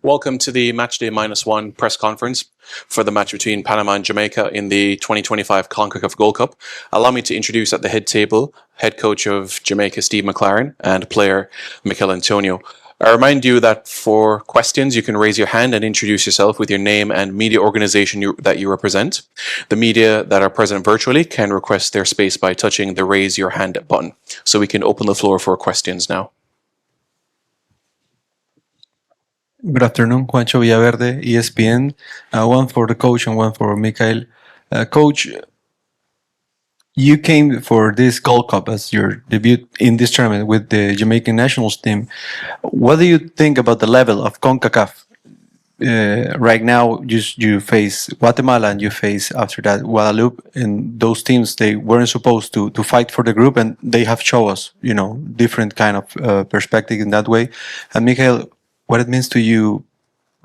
Welcome to the Matchday -1 press conference for the match between Panama and Jamaica in the 2025 CONCACAF Gold Cup. Allow me to introduce at the head table, head coach of Jamaica, Steve McClaren, and player Michail Antonio. I remind you that for questions, you can raise your hand and introduce yourself with your name and media organization that you represent. The media that are present virtually can request their space by touching the raise your hand button. So we can open the floor for questions now. Good afternoon, Juancho Villaverde, ESPN. One for the coach and one for Michail. Coach, you came for this Gold Cup as your debut in this tournament with the Jamaican nationals team. What do you think about the level of CONCACAF? Right now, you face Guatemala and you face after that Guadeloupe, and those teams, they weren't supposed to fight for the group, and they have shown us, different kind of perspective in that way. And Michail, what it means to you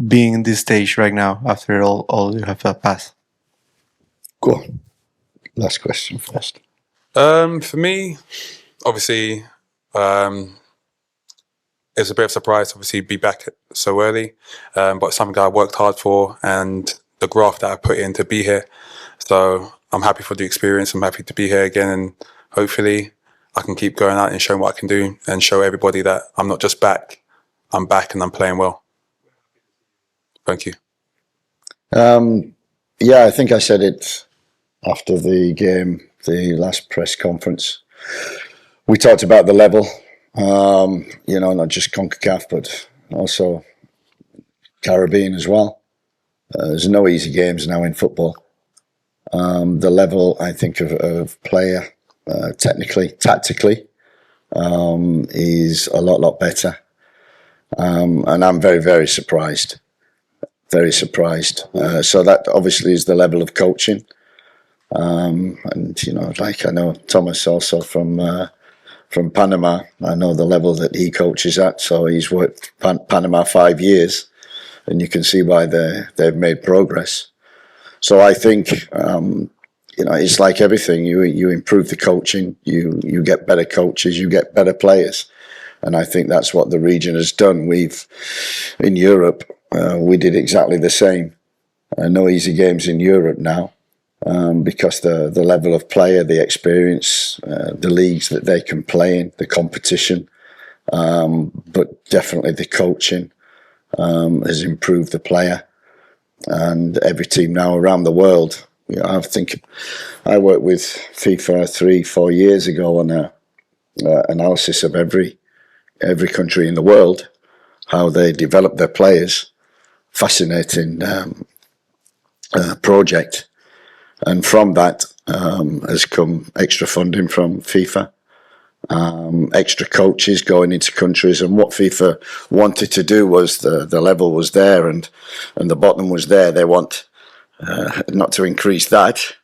being in this stage right now after all you have passed? Go on. Last question first. For me, obviously, it's a bit of a surprise, obviously, be back so early, but something I worked hard for and the graft that I put in to be here. So I'm happy for the experience. I'm happy to be here again, and hopefully I can keep going out and showing what I can do and show everybody that I'm not just back. I'm back and I'm playing well. Thank you. I think I said it after the game, the last press conference. We talked about the level, not just CONCACAF, but also Caribbean as well. There's no easy games now in football. The level, I think, of player, technically, tactically, is a lot better. And I'm very, very surprised. Very surprised. So that obviously is the level of coaching. And, I know Thomas also from Panama. I know the level that he coaches at. So he's worked Panama 5 years. And you can see why they've made progress. So I think, it's like everything. You improve the coaching. You get better coaches. You get better players. And I think that's what the region has done. In Europe, we did exactly the same. No easy games in Europe now, because the level of player, the experience, the leagues that they can play in, the competition, but definitely the coaching has improved the player. And every team now around the world, I think I worked with FIFA 3-4 years ago on a analysis of every country in the world, how they develop their players. Fascinating project. And from that has come extra funding from FIFA, extra coaches going into countries. And what FIFA wanted to do was the level was there and the bottom was there. They want not to increase that,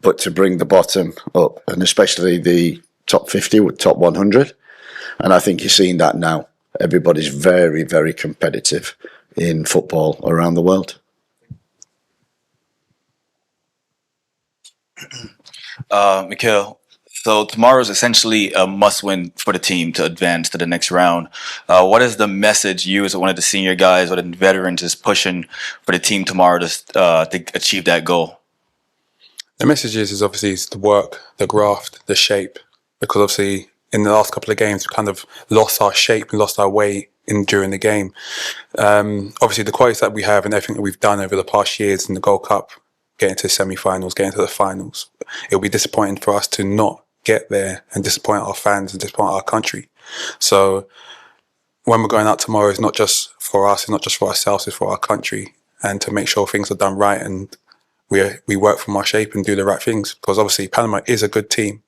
but to bring the bottom up, and especially the top 50 with top 100. And I think you're seeing that now. Everybody's very, very competitive in football around the world. Michail, so tomorrow is essentially a must-win for the team to advance to the next round. What is the message you, as one of the senior guys or the veterans, is pushing for the team tomorrow to achieve that goal? The message is obviously the work, the graft, the shape, because obviously in the last couple of games, we kind of lost our shape and lost our way during the game. Obviously, the qualities that we have and everything that we've done over the past years in the Gold Cup, getting to the semi-finals, getting to the finals, it'll be disappointing for us to not get there and disappoint our fans and disappoint our country. So when we're going out tomorrow, it's not just for us, it's not just for ourselves, it's for our country, and to make sure things are done right and we work from our shape and do the right things, because obviously Panama is a good team,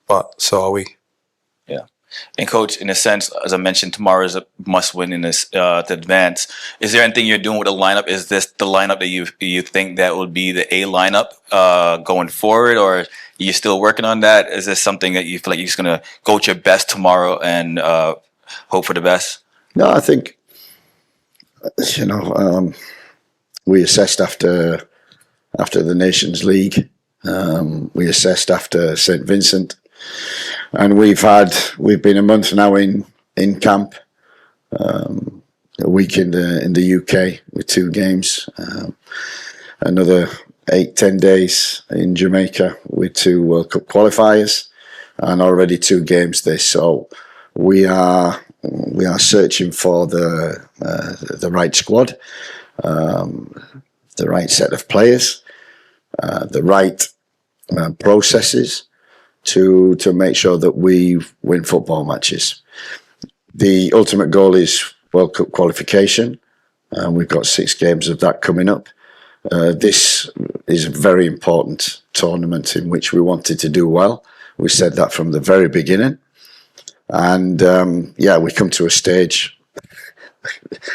but so are we. Yeah. And Coach, in a sense, as I mentioned, tomorrow is a must-win in this to advance. Is there anything you're doing with the lineup? Is this the lineup that you think that would be the A lineup going forward, or are you still working on that? Is this something that you feel like you're just going to go at your best tomorrow and hope for the best? No, I think, we assessed after the Nations League. We assessed after St. Vincent. And we've been a month now in camp, a week in the UK with 2 games, another 8-10 days in Jamaica with 2 World Cup qualifiers, and already 2 games this. So we are searching for the right squad, the right set of players, the right processes to make sure that we win football matches. The ultimate goal is World Cup qualification, and we've got 6 games of that coming up. This is a very important tournament in which we wanted to do well. We said that from the very beginning. And we come to a stage.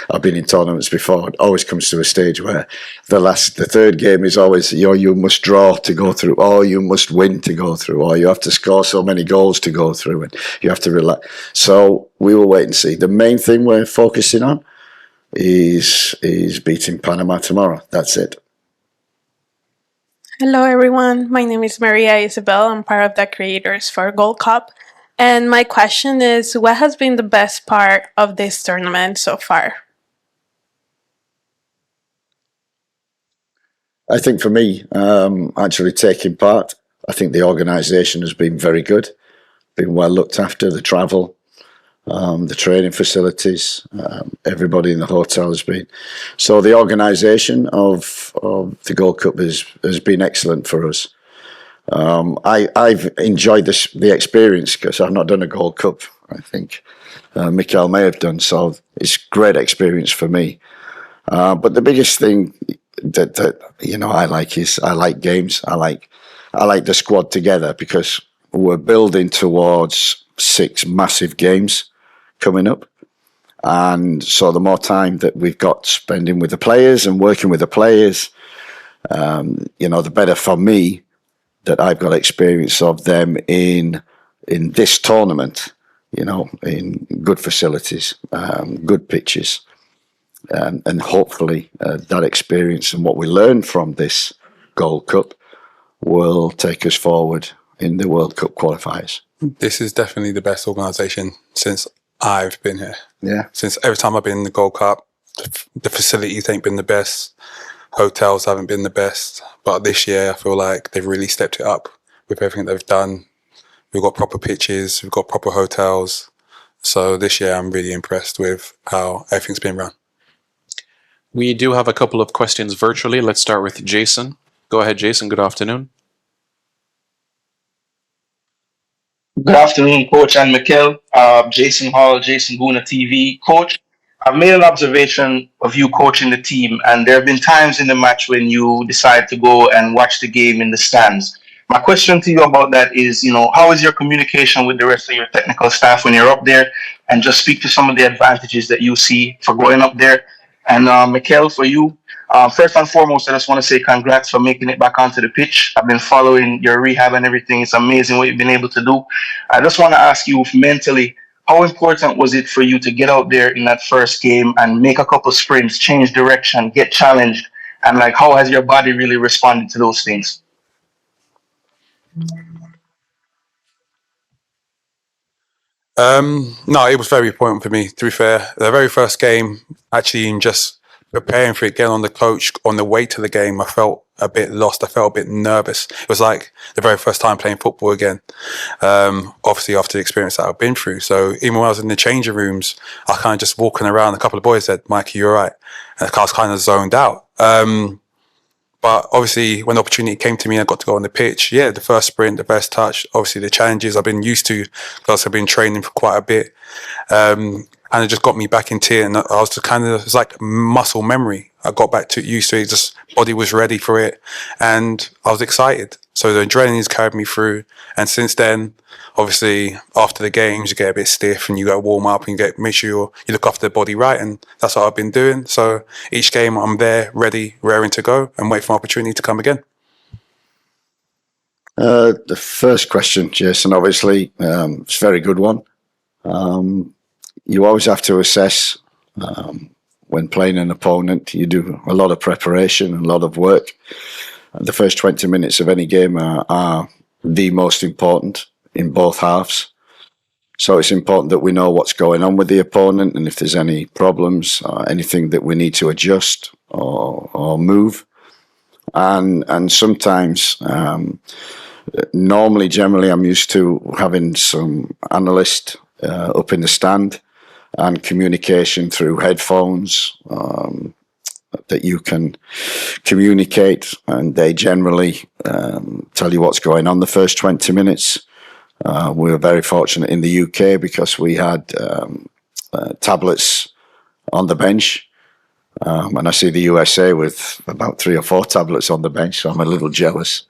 I've been in tournaments before. It always comes to a stage where the third game is always you must draw to go through, or you must win to go through, or you have to score so many goals to go through, and you have to relax. So we will wait and see. The main thing we're focusing on is beating Panama tomorrow. That's it. Hello, everyone. My name is Maria Isabel. I'm part of the creators for Gold Cup. And my question is, what has been the best part of this tournament so far? I think for me, actually taking part, I think the organisation has been very good, been well looked after, the travel, the training facilities, everybody in the hotel has been. So the organisation of the Gold Cup has been excellent for us. I've enjoyed the experience because I've not done a Gold Cup. I think Michail may have done, so it's a great experience for me. But the biggest thing that I like is I like games. I like the squad together because we're building towards 6 massive games coming up, and so the more time that we've got spending with the players and working with the players, the better for me that I've got experience of them in this tournament, in good facilities, good pitches, and hopefully that experience and what we learn from this Gold Cup will take us forward in the World Cup qualifiers. This is definitely the best organisation since I've been here. Yeah. Since every time I've been in the Gold Cup, the facilities ain't been the best. Hotels haven't been the best, but this year I feel like they've really stepped it up with everything they've done. We've got proper pitches, we've got proper hotels. So this year I'm really impressed with how everything's been run. We do have a couple of questions virtually. Let's start with Jason. Go ahead, Jason. Good afternoon. Good afternoon, Coach and Michail. Jason Hall, Jason Guna TV. Coach, I've made an observation of you coaching the team, and there have been times in the match when you decide to go and watch the game in the stands. My question to you about that is, how is your communication with the rest of your technical staff when you're up there? And just speak to some of the advantages that you see for going up there. And Michail, for you, first and foremost, I just want to say congrats for making it back onto the pitch. I've been following your rehab and everything. It's amazing what you've been able to do. I just want to ask you mentally, how important was it for you to get out there in that first game and make a couple sprints, change direction, get challenged? And how has your body really responded to those things? No, it was very important for me, to be fair. The very first game, actually in just preparing for it, getting on the coach, on the way to the game, I felt a bit lost. I felt a bit nervous. It was like the very first time playing football again. Obviously after the experience that I've been through. So even when I was in the changing rooms, I kind of just walking around, a couple of boys said, "Mike, are you all right?" And I was kind of zoned out. But obviously, when the opportunity came to me, I got to go on the pitch. Yeah, the first sprint, the first touch, obviously the challenges I've been used to because I've been training for quite a bit. And it just got me back into it. And I was just it's like muscle memory. I got back to used to it, just body was ready for it. And I was excited. So the adrenaline's carried me through. And since then, obviously, after the games, you get a bit stiff and you got to warm up and make sure you look after the body right. And that's what I've been doing. So each game I'm there, ready, raring to go and wait for my opportunity to come again. The first question, Jason, obviously, it's a very good one. You always have to assess when playing an opponent. You do a lot of preparation, a lot of work. The first 20 minutes of any game are the most important in both halves. So it's important that we know what's going on with the opponent and if there's any problems, anything that we need to adjust or move. And sometimes, generally, I'm used to having some analyst up in the stand and communication through headphones that you can communicate, and they generally tell you what's going on the first 20 minutes. We were very fortunate in the UK because we had tablets on the bench. And I see the USA with about 3 or 4 tablets on the bench, so I'm a little jealous.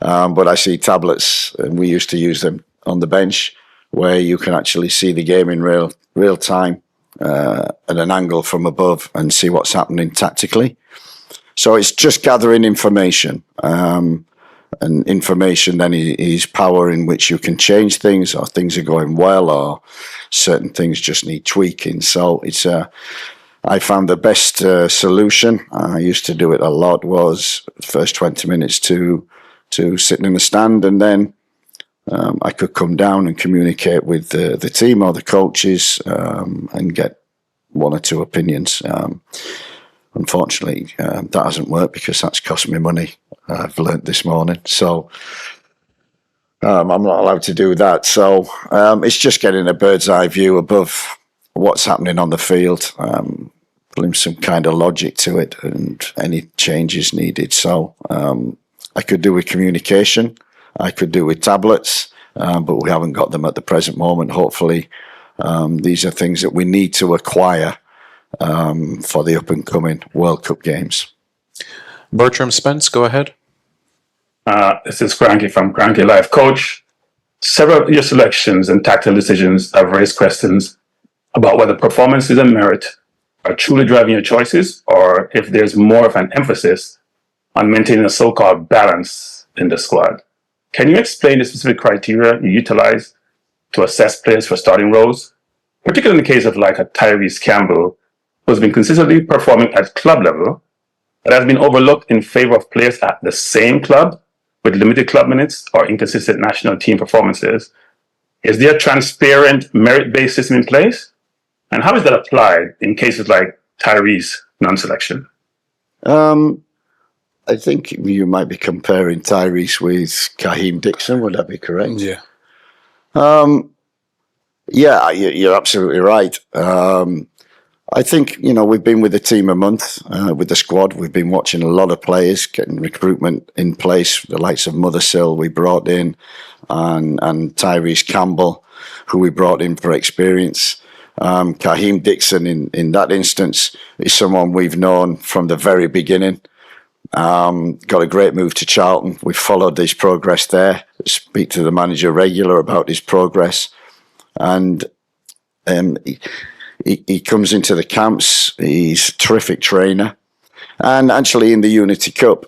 But I see tablets, and we used to use them on the bench, where you can actually see the game in real time at an angle from above and see what's happening tactically. So it's just gathering information. And information then is power in which you can change things, or things are going well, or certain things just need tweaking. So I found the best solution, I used to do it a lot, was the first 20 minutes to sitting in the stand, and then I could come down and communicate with the team or the coaches and get 1 or 2 opinions. Unfortunately, that hasn't worked because that's cost me money. I've learnt this morning. So I'm not allowed to do that. So it's just getting a bird's eye view above what's happening on the field, putting some kind of logic to it and any changes needed. So I could do with communication. I could do with tablets, but we haven't got them at the present moment. Hopefully, these are things that we need to acquire for the up-and-coming World Cup games. Bertram Spence, go ahead. This is Cranky from Cranky Life. Coach, several of your selections and tactical decisions have raised questions about whether performances and merit are truly driving your choices, or if there's more of an emphasis on maintaining a so-called balance in the squad. Can you explain the specific criteria you utilize to assess players for starting roles, particularly in the case of like a Tyrese Campbell, who's been consistently performing at club level, but has been overlooked in favor of players at the same club with limited club minutes or inconsistent national team performances? Is there a transparent merit-based system in place? And how is that applied in cases like Tyrese non-selection? I think you might be comparing Tyrese with Kahim Dixon. Would that be correct? Yeah. Yeah, you're absolutely right. I think, we've been with the team a month, with the squad. We've been watching a lot of players, getting recruitment in place. The likes of Mothersill we brought in, and Tyrese Campbell, who we brought in for experience. Kahim Dixon, in that instance, is someone we've known from the very beginning. Got a great move to Charlton. We followed his progress there. Speak to the manager regular about his progress, and he comes into the camps. He's a terrific trainer, and actually in the Unity Cup,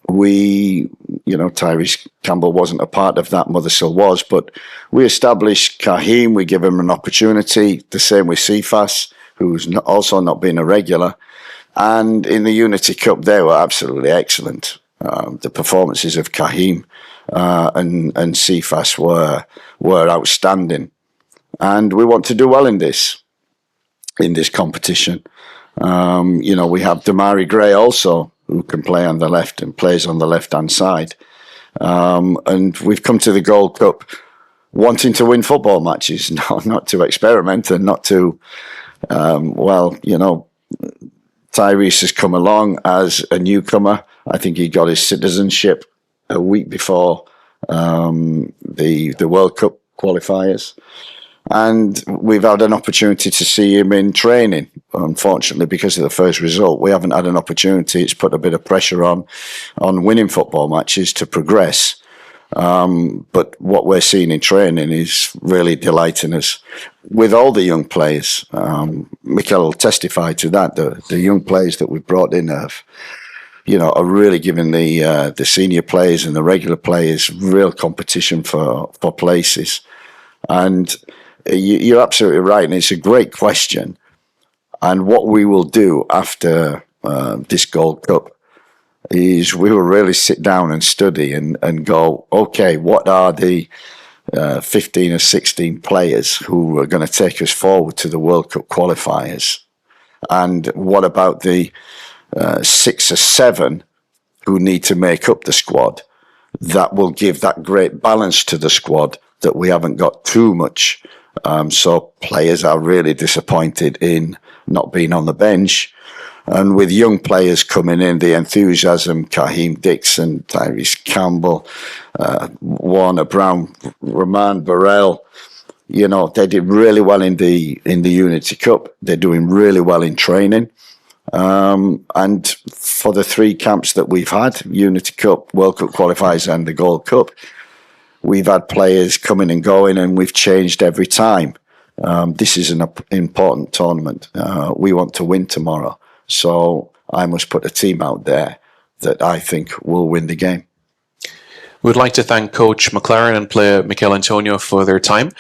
Tyrese Campbell wasn't a part of that. Mothersill was, but we established Kahim. We give him an opportunity. The same with Cephas, who's also not been a regular. And in the Unity Cup, they were absolutely excellent. The performances of Kahim and Cephas were outstanding. And we want to do well in this competition. We have Damari Gray also, who can play on the left and plays on the left-hand side. And we've come to the Gold Cup wanting to win football matches, not to experiment and not to, Tyrese has come along as a newcomer. I think he got his citizenship a week before the World Cup qualifiers. And we've had an opportunity to see him in training. Unfortunately, because of the first result, we haven't had an opportunity. It's put a bit of pressure on winning football matches to progress. But what we're seeing in training is really delighting us with all the young players. Michail will testify to that. The young players that we've brought in are really giving the senior players and the regular players real competition for places. And you're absolutely right, and it's a great question. And what we will do after this Gold Cup is we will really sit down and study and go, okay, what are the 15 or 16 players who are going to take us forward to the World Cup qualifiers. And what about the 6 or 7 who need to make up the squad? That will give that great balance to the squad that we haven't got too much. So players are really disappointed in not being on the bench. And with young players coming in, the enthusiasm, Kaheem Dixon, Tyrese Campbell, Warner Brown, Roman Burrell, you know, they did really well in the Unity Cup. They're doing really well in training. And for the 3 camps that we've had, Unity Cup, World Cup qualifiers and the Gold Cup, we've had players coming and going, and we've changed every time. This is an important tournament. We want to win tomorrow. So I must put a team out there that I think will win the game. We'd like to thank Coach McClaren and player Michail Antonio for their time.